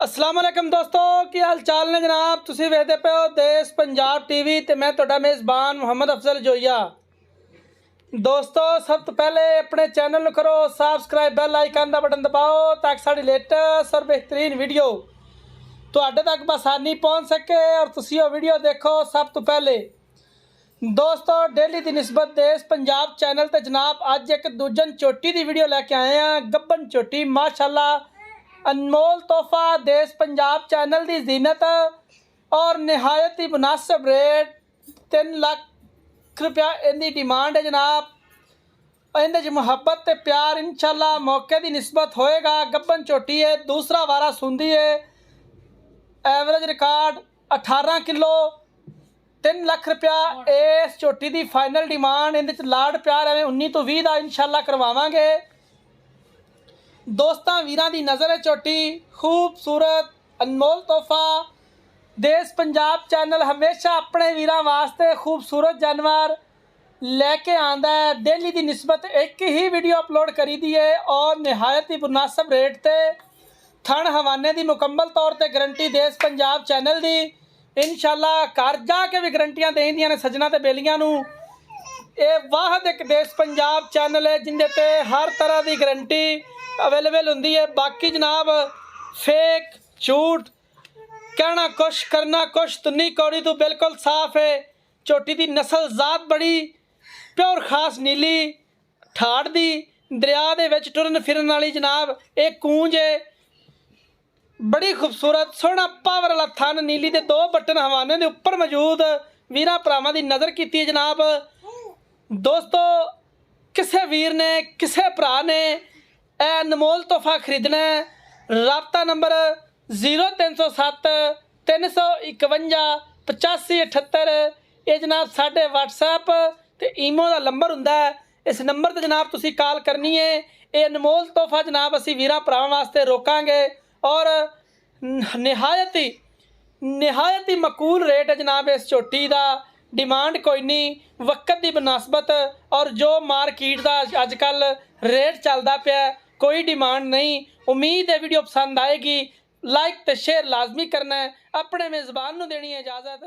अस्सलाम वालेकुम दोस्तों की हाल चाल ने जनाब। तुसीं वेखदे पे हो देश पंजाब टीवी ते मैं तुहाडा मेज़बान मुहम्मद अफजल जोइया। दोस्तों सब तो पहले अपने चैनल करो सबसक्राइब, बैल आइकन का बटन दबाओ ताकि साड़ी लेटेस्ट और बेहतरीन वीडियो तुहाडे तक बसानी पहुँच सके और तुसीं वो वीडियो देखो सब तो पहले। दोस्तों डेली की निस्बत देश पंजाब चैनल ते जनाब अज एक दूजन चोटी की वीडियो लैके आए हैं। गब्बन चोटी माशाल्लाह अनमोल तोहफा देश पंजाब चैनल की जीनत और नहायत ही मुनासिब रेट 3 लाख रुपया इनकी डिमांड है जनाब। इहदे मुहब्बत ते प्यार इंशाल्लाह मौके की निस्बत होएगा। गब्बन चोटी है, दूसरा वारा सुंदी है, एवरेज रिकॉर्ड 18 किलो, 3 लाख रुपया इस चोटी की फाइनल डिमांड। इहदे लाड़ प्यार एवं 19 तो 20 का इंशाल्लाह करवावांगे। दोस्तों वीरां दी नज़र है चोटी खूबसूरत अनमोल तोहफा। देश पंजाब चैनल हमेशा अपने वीरां वास्ते खूबसूरत जानवर लेके आंदा है। डेली की निस्बत एक ही वीडियो अपलोड करी दी है और नहायत ही मुनासिब रेट ते थण हवाने की मुकम्मल तौर पर गारंटी देश पंजाब चैनल की इंशाल्लाह घर जाके भी गारंटियां देंदियां ने सज्जना ते बेलियां नूं। ये वाहद एक देश पंजाब चैनल है जिंदे ते हर तरह की गारंटी अवेलेबल होंदी है। बाकी जनाब फेक झूठ कहना कुछ करना कुछ, तुन्नी कौड़ी तो बिल्कुल साफ है। चोटी की नस्ल जात बड़ी प्योर खास नीली ठाड़ दी दरिया दे विच टुरन फिरन वाली जनाब एक कूंज है। बड़ी खूबसूरत सोहना पावर वाला थन, नीली के 2 बटन हवाने के उपर मौजूद वीरां भरावां की नज़र की है जनाब। दोस्तों किसे वीर ने किसे भरा ने ए अनमोल तोहफा खरीदना है, राबता नंबर 0307 351 8578 ये जनाब साढ़े व्हाट्सएप ते ईमो का नंबर हुंदा है। इस नंबर पर जनाब तुसी कॉल करनी है। ये अनमोल तोहफा जनाब असी वीरां भरावां वास्ते रोकांगे और नहायत ही मकूल रेट है जनाब। इस चोटी का डिमांड कोई नहीं, वक्त की मुनासबत और जो मार्केट का अजकल रेट चलता पाया कोई डिमांड नहीं। उम्मीद है वीडियो पसंद आएगी। लाइक तो शेयर लाजमी करना है। अपने मेज़बान नूं देनी है इजाज़त।